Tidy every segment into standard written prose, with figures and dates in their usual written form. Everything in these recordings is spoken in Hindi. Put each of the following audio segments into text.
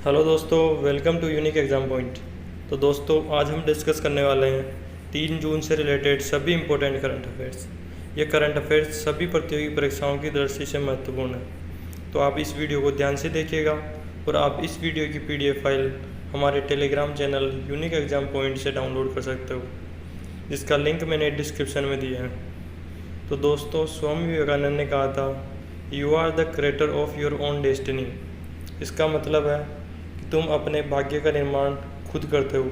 हेलो दोस्तों, welcome to unique exam point. तो दोस्तों, आज हम डिस्कस करने वाले हैं 3 जून से रिलेटेड सभी इम्पोर्टेंट करंट अफेयर्स। ये करंट अफेयर्स सभी प्रतियोगी परीक्षाओं की दृष्टि से महत्वपूर्ण है, तो आप इस वीडियो को ध्यान से देखिएगा और आप इस वीडियो की PDF फाइल हमारे Telegram channel unique exam point से डाउनलोड कर सकते हो, जिसका लिंक मैंने डिस्क्रिप्शन में दिया है। तो दोस्तों, स्वामी विवेकानंद ने कहा था, you are the creator of your own destiny. इसका मतलब है कि तुम अपने भाग्य का निर्माण खुद करते हो।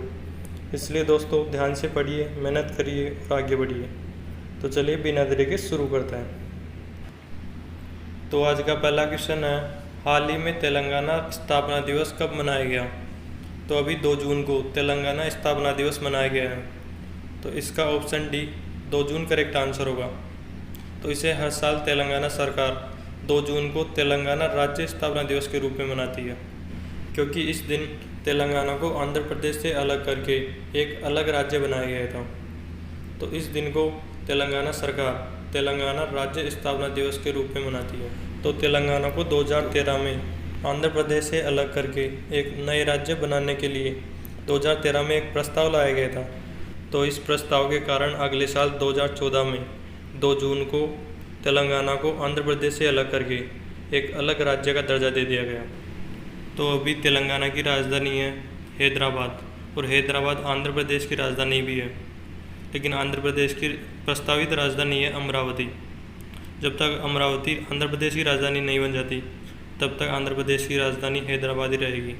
इसलिए दोस्तों, ध्यान से पढ़िए, मेहनत करिए और आगे बढ़िए। तो चलिए बिना देरी के शुरू करते हैं। तो आज का पहला क्वेश्चन है, हाल ही में तेलंगाना स्थापना दिवस कब मनाया गया? तो अभी 2 जून को तेलंगाना स्थापना दिवस मनाया गया है। तो इसका ऑप्शन डी 2 जून करेक्ट आंसर होगा। तो इसे हर साल तेलंगाना सरकार 2 जून को तेलंगाना राज्य स्थापना दिवस के रूप में मनाती है, क्योंकि इस दिन तेलंगाना को आंध्र प्रदेश से अलग करके एक अलग राज्य बनाया गया था। तो इस दिन को तेलंगाना सरकार तेलंगाना राज्य स्थापना दिवस के रूप में मनाती है। तो तेलंगाना को 2013 में आंध्र प्रदेश से अलग करके एक नए राज्य बनाने के लिए 2013 में एक प्रस्ताव लाया गया था। तो इस प्रस्ताव के कारण अगले साल 2014 में 2 जून को तेलंगाना को आंध्र प्रदेश से अलग करके एक अलग राज्य का दर्जा दे दिया गया। तो अभी तेलंगाना की राजधानी है हैदराबाद, और हैदराबाद आंध्र प्रदेश की राजधानी भी है, लेकिन आंध्र प्रदेश की प्रस्तावित राजधानी है अमरावती। जब तक अमरावती आंध्र प्रदेश की राजधानी नहीं बन जाती, तब तक आंध्र प्रदेश की राजधानी हैदराबाद ही रहेगी।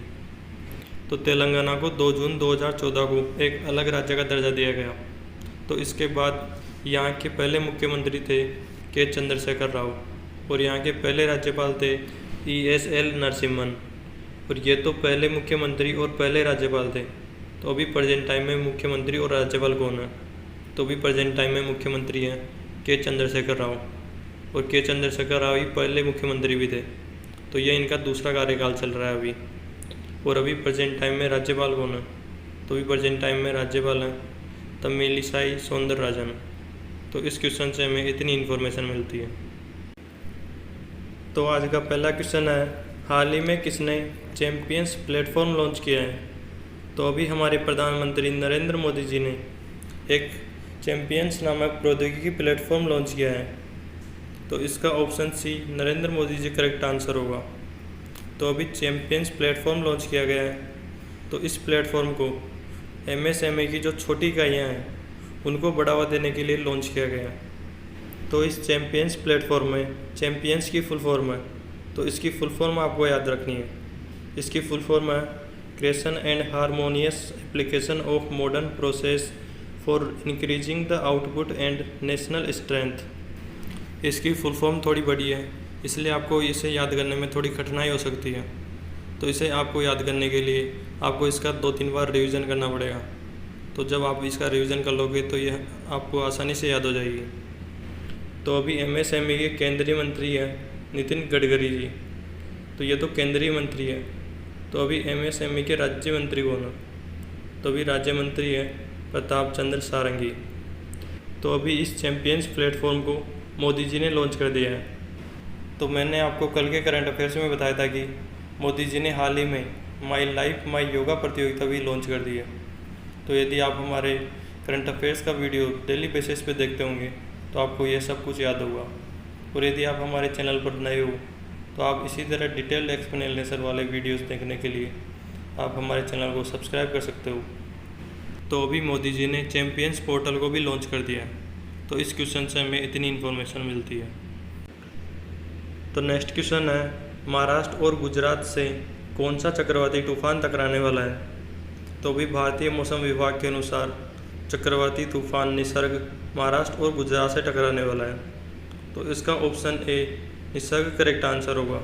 तो तेलंगाना को 2 जून 2014 को एक अलग राज्य का दर्जा दिया गया। तो इसके बाद यहाँ के पहले मुख्यमंत्री थे के चंद्रशेखर राव, और यहाँ के पहले राज्यपाल थे ESL नरसिम्हन, और ये तो पहले मुख्यमंत्री और पहले राज्यपाल थे। तो अभी प्रेजेंट टाइम में मुख्यमंत्री और राज्यपाल कौन है? तो अभी प्रेजेंट टाइम में मुख्यमंत्री हैं के चंद्रशेखर राव, और के चंद्रशेखर राव ही पहले मुख्यमंत्री भी थे। तो ये इनका दूसरा कार्यकाल चल रहा है अभी। और अभी प्रेजेंट टाइम में राज्यपाल कौन है? तो अभी प्रेजेंट टाइम में राज्यपाल हैं तमिलिसाई सौंदरराजन। तो इस क्वेश्चन से हमें इतनी इन्फॉर्मेशन मिलती है। तो आज का पहला क्वेश्चन है, हाल ही में किसने चैंपियंस प्लेटफॉर्म लॉन्च किया है? तो अभी हमारे प्रधानमंत्री नरेंद्र मोदी जी ने एक चैंपियंस नामक प्रौद्योगिकी प्लेटफॉर्म लॉन्च किया है। तो इसका ऑप्शन सी नरेंद्र मोदी जी करेक्ट आंसर होगा। तो अभी चैंपियंस प्लेटफॉर्म लॉन्च किया गया है। तो इस प्लेटफॉर्म को MSME की जो छोटी इकाइयाँ हैं उनको बढ़ावा देने के लिए लॉन्च किया गया। तो इस चैंपियंस प्लेटफॉर्म में चैंपियंस की फुल फॉर्म है, तो इसकी फुल फॉर्म आपको याद रखनी है। इसकी फुल फॉर्म है creation and harmonious application of modern process for increasing the output and national strength. इसकी फुल फॉर्म थोड़ी बड़ी है, इसलिए आपको इसे याद करने में थोड़ी कठिनाई हो सकती है। तो इसे आपको याद करने के लिए आपको इसका 2-3 बार रिवीजन करना पड़ेगा। तो जब आप इसका रिवीजन कर लोगे तो यह आपको आसानी से याद हो जाएगी। तो अभी MSME के केंद्रीय मंत्री हैं नितिन गडकरी जी। तो ये तो केंद्रीय मंत्री है। तो अभी MSME के राज्य मंत्री कौन है? तो अभी राज्य मंत्री है प्रताप चंद्र सारंगी। तो अभी इस चैंपियंस प्लेटफॉर्म को मोदी जी ने लॉन्च कर दिया है। तो मैंने आपको कल के करंट अफेयर्स में बताया था कि मोदी जी ने हाल ही में माई लाइफ माई योगा प्रतियोगिता भी लॉन्च कर दी है। तो यदि आप हमारे करंट अफेयर्स का वीडियो डेली बेसिस पे देखते होंगे तो आपको यह सब कुछ याद होगा। और यदि आप हमारे चैनल पर नए हो तो आप इसी तरह डिटेल्ड एक्सप्लेनेशन वाले वीडियोस देखने के लिए आप हमारे चैनल को सब्सक्राइब कर सकते हो। तो अभी मोदी जी ने चैंपियंस पोर्टल को भी लॉन्च कर दिया है। तो इस क्वेश्चन से हमें इतनी इन्फॉर्मेशन मिलती है। तो नेक्स्ट क्वेश्चन है, महाराष्ट्र और गुजरात से कौन सा चक्रवाती तूफान टकराने वाला है? तो अभी भारतीय मौसम विभाग के अनुसार चक्रवाती तूफान निसर्ग महाराष्ट्र और गुजरात से टकराने वाला है। तो इसका ऑप्शन ए निसर्ग करेक्ट आंसर होगा।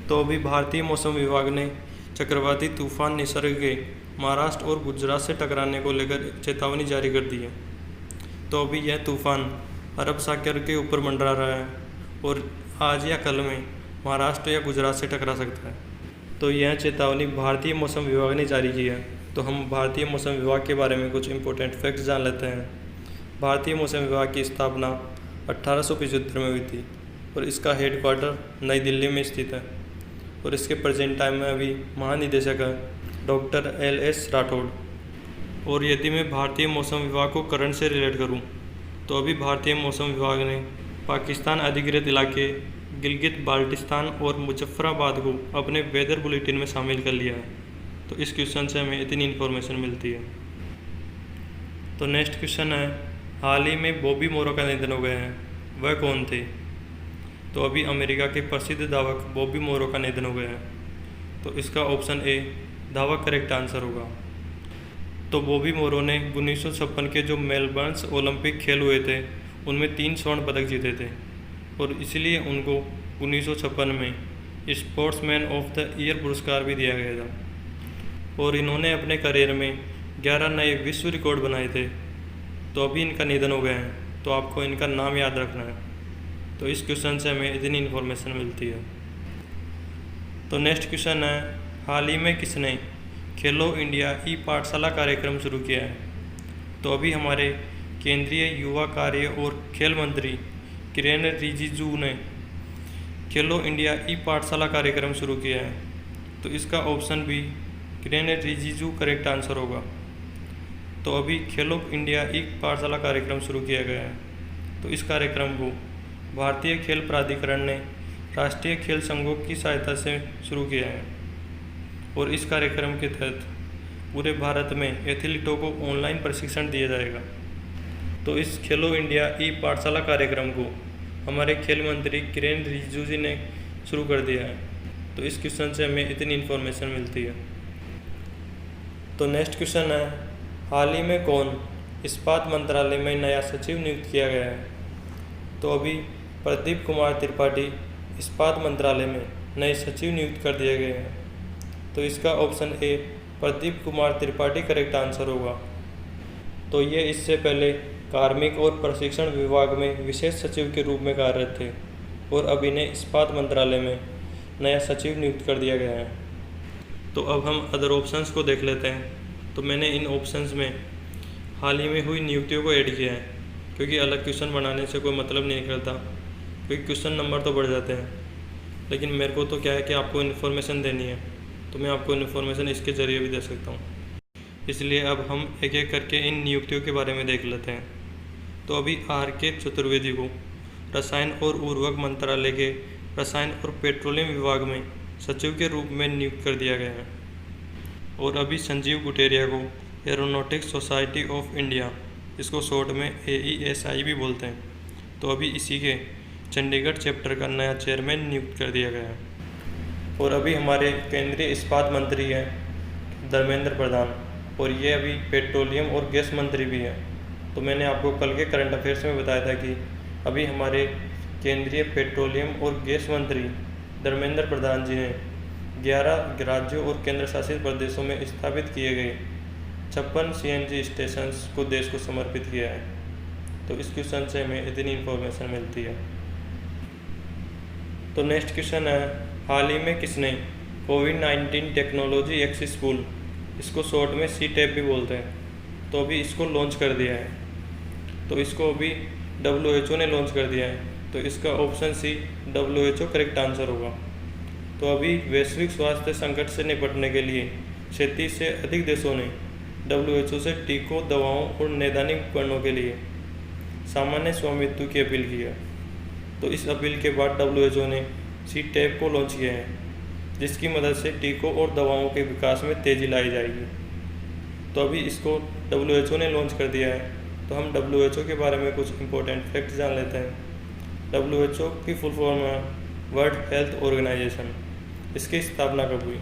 तो अभी भारतीय मौसम विभाग ने चक्रवाती तूफान निसर्ग के महाराष्ट्र और गुजरात से टकराने को लेकर चेतावनी जारी कर दी है। तो अभी यह तूफान अरब सागर के ऊपर मंडरा रहा है और आज या कल में महाराष्ट्र या गुजरात से टकरा सकता है। तो यह चेतावनी भारतीय मौसम विभाग ने जारी की है। तो हम भारतीय मौसम विभाग के बारे में कुछ इंपॉर्टेंट फैक्ट्स जान लेते हैं। भारतीय मौसम विभाग की स्थापना 1875 में हुई थी और इसका हेडक्वार्टर नई दिल्ली में स्थित है। और इसके प्रेजेंट टाइम में अभी महानिदेशक है डॉक्टर LS राठौड़। और यदि मैं भारतीय मौसम विभाग को करंट से रिलेट करूं, तो अभी भारतीय मौसम विभाग ने पाकिस्तान अधिकृत इलाके गिलगित बाल्टिस्तान और मुजफ्फराबाद को अपने वेदर बुलेटिन में शामिल कर लिया है। तो इस क्वेश्चन से हमें इतनी इन्फॉर्मेशन मिलती है। तो नेक्स्ट क्वेश्चन है, हाल ही में बॉबी मोरो का निधन हो गया है, वह कौन थे? तो अभी अमेरिका के प्रसिद्ध धावक बॉबी मोरो का निधन हो गया है। तो इसका ऑप्शन ए धावक करेक्ट आंसर होगा। तो बॉबी मोरो ने 1956 के जो मेलबर्न ओलंपिक खेल हुए थे उनमें 3 स्वर्ण पदक जीते थे और इसलिए उनको 1956 में स्पोर्ट्समैन ऑफ द ईयर पुरस्कार भी दिया गया था। और इन्होंने अपने करियर में 11 नए विश्व रिकॉर्ड बनाए थे। तो अभी इनका निधन हो गया है, तो आपको इनका नाम याद रखना है। तो इस क्वेश्चन से हमें इतनी इन्फॉर्मेशन मिलती है। तो नेक्स्ट क्वेश्चन है, हाल ही में किसने खेलो इंडिया पाठशाला कार्यक्रम शुरू किया है? तो अभी हमारे केंद्रीय युवा कार्य और खेल मंत्री किरेन रिजिजू ने खेलो इंडिया पाठशाला कार्यक्रम शुरू किया है। तो इसका option B Kiren Rijiju correct answer होगा। तो अभी खेलो इंडिया पाठशाला कार्यक्रम शुरू किया गया है। तो इस कार्यक्रम को भारतीय खेल प्राधिकरण ने राष्ट्रीय खेल संघों की सहायता से शुरू किया है और इस कार्यक्रम के तहत पूरे भारत में एथलीटों को ऑनलाइन प्रशिक्षण दिया जाएगा। तो इस खेलो इंडिया पाठशाला कार्यक्रम को हमारे खेल मंत्री किरेन रिजिजू जी ने शुरू कर दिया है। तो इस क्वेश्चन से हमें इतनी इन्फॉर्मेशन मिलती है। तो नेक्स्ट क्वेश्चन है, हाल ही में कौन इस्पात मंत्रालय में नया सचिव नियुक्त किया गया है? तो अभी प्रदीप कुमार त्रिपाठी इस्पात मंत्रालय में नए सचिव नियुक्त कर दिए गए हैं। तो इसका ऑप्शन ए प्रदीप कुमार त्रिपाठी करेक्ट आंसर होगा। तो ये इससे पहले कार्मिक और प्रशिक्षण विभाग में विशेष सचिव के रूप में कार्यरत थे और अभी ने इस्पात मंत्रालय में नया सचिव नियुक्त कर दिया गया है। तो अब हम अदर ऑप्शंस को देख लेते हैं। तो मैंने इन ऑप्शंस में हाल ही में हुई नियुक्तियों को ऐड किया है, क्योंकि अलग क्वेश्चन बनाने से कोई मतलब नहीं निकलता, क्योंकि क्वेश्चन नंबर तो बढ़ जाते हैं। लेकिन मेरे को तो क्या है कि आपको इन्फॉर्मेशन देनी है, तो मैं आपको इन्फॉर्मेशन इसके ज़रिए भी दे सकता हूँ। इसलिए अब हम एक एक करके इन नियुक्तियों के बारे में देख लेते हैं। तो अभी RK चतुर्वेदी को रसायन और उर्वरक मंत्रालय के रसायन और पेट्रोलियम विभाग में सचिव के रूप में नियुक्त कर दिया गया है। और अभी संजीव गुटेरिया को एरोनॉटिक्स सोसाइटी ऑफ इंडिया, इसको शॉर्ट में AESI भी बोलते हैं, तो अभी इसी के चंडीगढ़ चैप्टर का नया चेयरमैन नियुक्त कर दिया गया है। और अभी हमारे केंद्रीय इस्पात मंत्री हैं धर्मेंद्र प्रधान, और ये अभी पेट्रोलियम और गैस मंत्री भी हैं। तो मैंने आपको कल के करंट अफेयर्स में बताया था कि अभी हमारे केंद्रीय पेट्रोलियम और गैस मंत्री धर्मेंद्र प्रधान जी ने 11 राज्यों और केंद्र शासित प्रदेशों में स्थापित किए गए 56 CNG स्टेशंस को देश को समर्पित किया है। तो इस क्वेश्चन से हमें इतनी इन्फॉर्मेशन मिलती है। तो नेक्स्ट क्वेश्चन है, हाल ही में किसने कोविड-19 टेक्नोलॉजी एक्सेस स्कूल, इसको शॉर्ट में CTAP भी बोलते हैं, तो अभी इसको लॉन्च कर दिया है। तो इसको अभी WHO ने लॉन्च कर दिया है। तो इसका option C WHO correct answer होगा। तो अभी वैश्विक स्वास्थ्य संकट से निपटने के लिए 37 से अधिक देशों ने WHO से टीकों, दवाओं और नैदानिक उपकरणों के लिए सामान्य स्वामित्व की अपील की है। तो इस अपील के बाद WHO ने CTAP को लॉन्च किया है, जिसकी मदद से टीकों और दवाओं के विकास में तेज़ी लाई जाएगी। तो अभी इसको WHO ने लॉन्च कर दिया है। तो हम WHO के बारे में कुछ इंपॉर्टेंट फैक्ट्स जान लेते हैं। WHO की फुल फॉर्म है वर्ल्ड हेल्थ ऑर्गेनाइजेशन। इसकी स्थापना कब हुई?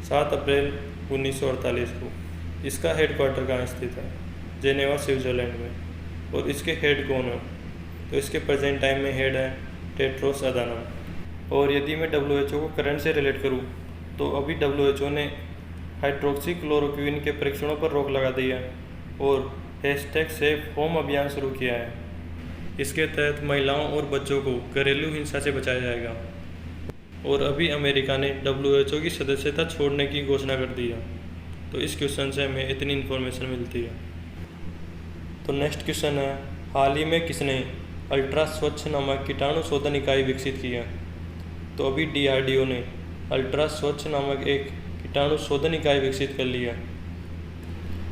7 अप्रैल 1948 को। इसका हेडक्वार्टर कहाँ स्थित है? जेनेवा, स्विट्जरलैंड में। और इसके हेड कौन है? तो इसके प्रेजेंट टाइम में हेड है टेड्रोस अधानम। और यदि मैं WHO को करंट से रिलेट करूँ, तो अभी WHO ने हाइड्रोक्सीक्लोरोक्विन के परीक्षणों पर रोक लगा दी है और #SaveHome अभियान शुरू किया है। इसके तहत महिलाओं और बच्चों को घरेलू हिंसा से बचाया जाएगा। और अभी अमेरिका ने WHO की सदस्यता छोड़ने की घोषणा कर दी है। तो इस क्वेश्चन से हमें इतनी इन्फॉर्मेशन मिलती है। तो नेक्स्ट क्वेश्चन है, हाल ही में किसने अल्ट्रा स्वच्छ नामक कीटाणु शोधन इकाई विकसित की है? तो अभी DRDO ने अल्ट्रा स्वच्छ नामक एक कीटाणु शोधन इकाई विकसित कर ली है।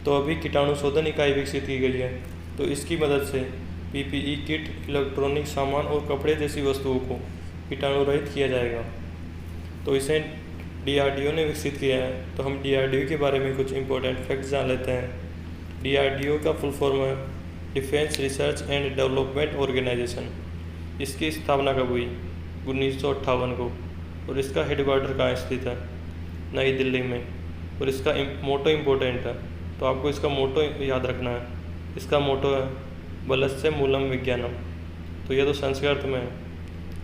तो अभी कीटाणु शोधन इकाई विकसित की गई है, तो इसकी मदद से PPE किट, इलेक्ट्रॉनिक सामान और कपड़े जैसी वस्तुओं को कीटाणु रहित किया जाएगा। तो इसे DRDO ने विकसित किया है। तो हम DRDO के बारे में कुछ इंपॉर्टेंट फैक्ट्स जान लेते हैं। DRDO का फुल फॉर्म है defence research and development organisation. इसकी स्थापना कब हुई? 1958 को। और इसका हेडक्वार्टर कहाँ स्थित है? नई दिल्ली में। और इसका मोटो इम्पोर्टेंट है, तो आपको इसका मोटो याद रखना है। इसका मोटो है बलस्य मूलम विज्ञानम। तो यह तो संस्कृत में है।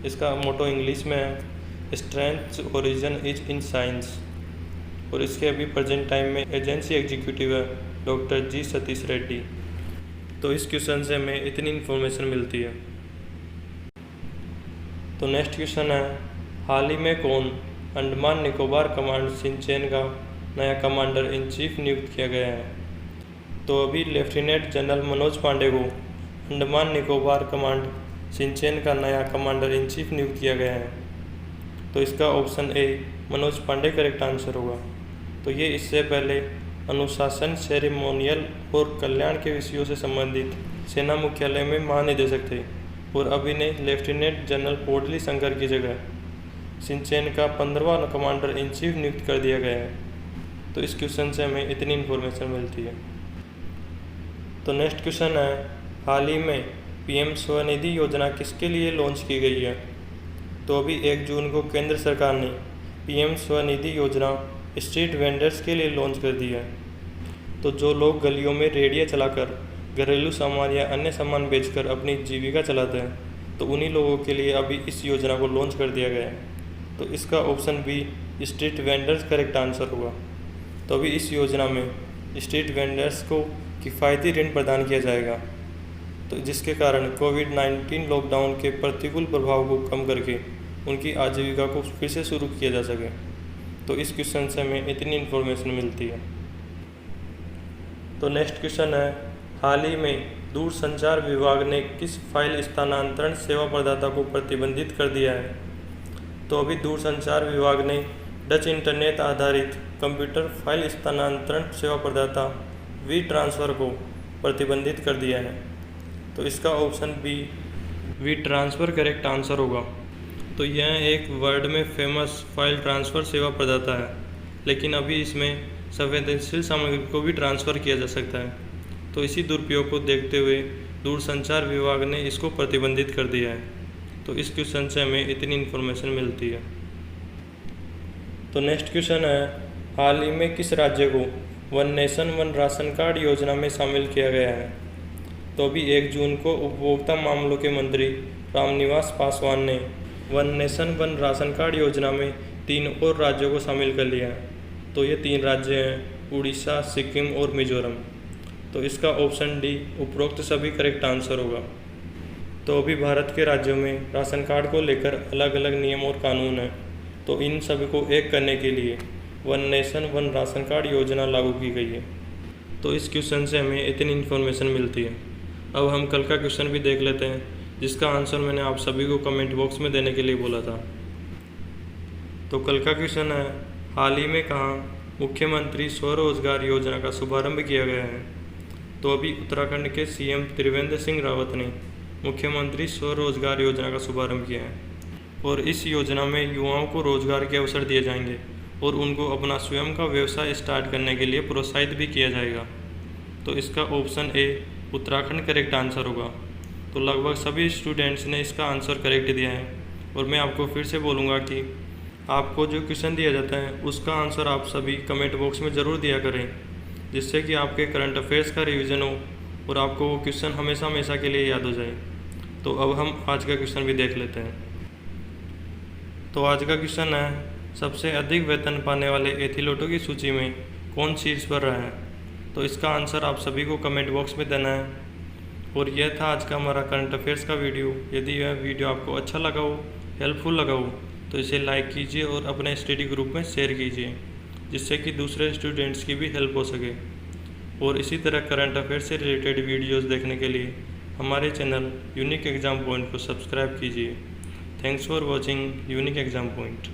इसका मोटो इंग्लिश में है strength origin is in science. और इसके अभी प्रेजेंट टाइम में एजेंसी एग्जीक्यूटिव है डॉक्टर G सतीश रेड्डी। तो इस क्वेश्चन से हमें इतनी इन्फॉर्मेशन मिलती है। तो नेक्स्ट क्वेश्चन है, हाल ही में कौन अंडमान निकोबार कमांड सिंचेन का नया कमांडर इन चीफ नियुक्त किया गया है? तो अभी लेफ्टिनेंट जनरल मनोज पांडे को अंडमान निकोबार कमांड सिंचेन का नया कमांडर इन चीफ नियुक्त किया गया है। तो इसका option A Manoj Pande correct answer होगा। तो ये इससे पहले अनुशासन, सेरेमोनियल और कल्याण के विषयों से संबंधित सेना मुख्यालय में महानिदेशक थे और अभी ने लेफ्टिनेंट जनरल पोडली शंकर की जगह सिंचेन का 15वां कमांडर इन चीफ नियुक्त कर दिया गया है। तो इस क्वेश्चन से हमें इतनी इन्फॉर्मेशन मिलती है। तो नेक्स्ट क्वेश्चन है, हाल ही में PM स्वनिधि योजना किसके लिए लॉन्च की गई है? तो अभी 1 जून को केंद्र सरकार ने PM स्वनिधि योजना स्ट्रीट वेंडर्स के लिए लॉन्च कर दी है। तो जो लोग गलियों में रेहड़ियाँ चलाकर घरेलू सामान या अन्य सामान बेचकर अपनी जीविका चलाते हैं, तो उन्हीं लोगों के लिए अभी इस योजना को लॉन्च कर दिया गया है। तो इसका option B street vendors correct answer होगा। तो अभी इस योजना में स्ट्रीट वेंडर्स को किफ़ायती ऋण प्रदान किया जाएगा, तो जिसके कारण कोविड-19 लॉकडाउन के प्रतिकूल प्रभाव को कम करके उनकी आजीविका को फिर से शुरू किया जा सके। तो इस क्वेश्चन से हमें इतनी इन्फॉर्मेशन मिलती है। तो नेक्स्ट क्वेश्चन है, हाल ही में दूरसंचार विभाग ने किस फाइल स्थानांतरण सेवा प्रदाता को प्रतिबंधित कर दिया है? तो अभी दूरसंचार विभाग ने डच इंटरनेट आधारित कंप्यूटर फाइल स्थानांतरण सेवा प्रदाता WeTransfer को प्रतिबंधित कर दिया है। तो इसका option B WeTransfer correct answer होगा। तो यह एक वर्ल्ड में फेमस फाइल ट्रांसफ़र सेवा प्रदाता है, लेकिन अभी इसमें संवेदनशील सामग्री को भी ट्रांसफ़र किया जा सकता है। तो इसी दुरुपयोग को देखते हुए दूरसंचार विभाग ने इसको प्रतिबंधित कर दिया है। तो इस क्वेश्चन से हमें इतनी इन्फॉर्मेशन मिलती है। तो नेक्स्ट क्वेश्चन है, हाल ही में किस राज्य को one nation one ration card योजना में शामिल किया गया है? तो अभी 1 जून को उपभोक्ता मामलों के मंत्री रामनिवास पासवान ने one nation one ration card योजना में 3 और राज्यों को शामिल कर लिया है। तो ये 3 राज्य हैं उड़ीसा, सिक्किम और मिजोरम। तो इसका ऑप्शन डी उपरोक्त सभी करेक्ट आंसर होगा। तो अभी भारत के राज्यों में राशन कार्ड को लेकर अलग अलग नियम और कानून हैं, तो इन सभी को एक करने के लिए one nation one ration card योजना लागू की गई है। तो इस क्वेश्चन से हमें इतनी इन्फॉर्मेशन मिलती है। अब हम कल का क्वेश्चन भी देख लेते हैं, जिसका आंसर मैंने आप सभी को कमेंट बॉक्स में देने के लिए बोला था। तो कल का क्वेश्चन है, हाल ही में कहाँ मुख्यमंत्री स्वरोजगार योजना का शुभारंभ किया गया है? तो अभी उत्तराखंड के CM त्रिवेंद्र सिंह रावत ने मुख्यमंत्री स्वरोजगार योजना का शुभारंभ किया है और इस योजना में युवाओं को रोजगार के अवसर दिए जाएंगे और उनको अपना स्वयं का व्यवसाय स्टार्ट करने के लिए प्रोत्साहित भी किया जाएगा। तो इसका ऑप्शन ए उत्तराखंड करेक्ट आंसर होगा। तो लगभग सभी स्टूडेंट्स ने इसका आंसर करेक्ट दिया है और मैं आपको फिर से बोलूँगा कि आपको जो क्वेश्चन दिया जाता है उसका आंसर आप सभी कमेंट बॉक्स में ज़रूर दिया करें, जिससे कि आपके करंट अफेयर्स का रिवीजन हो और आपको वो क्वेश्चन हमेशा हमेशा के लिए याद हो जाए। तो अब हम आज का क्वेश्चन भी देख लेते हैं। तो आज का क्वेश्चन है, सबसे अधिक वेतन पाने वाले एथलीटों की सूची में कौन शीर्ष पर रहा है? तो इसका आंसर आप सभी को कमेंट बॉक्स में देना है। और यह था आज का हमारा करंट अफेयर्स का वीडियो। यदि यह वीडियो आपको अच्छा लगा हो, हेल्पफुल लगा हो, तो इसे लाइक कीजिए और अपने स्टडी ग्रुप में शेयर कीजिए, जिससे कि दूसरे स्टूडेंट्स की भी हेल्प हो सके। और इसी तरह करंट अफेयर से रिलेटेड वीडियोस देखने के लिए हमारे चैनल यूनिक एग्ज़ाम पॉइंट को सब्सक्राइब कीजिए। Thanks for watching unique exam point.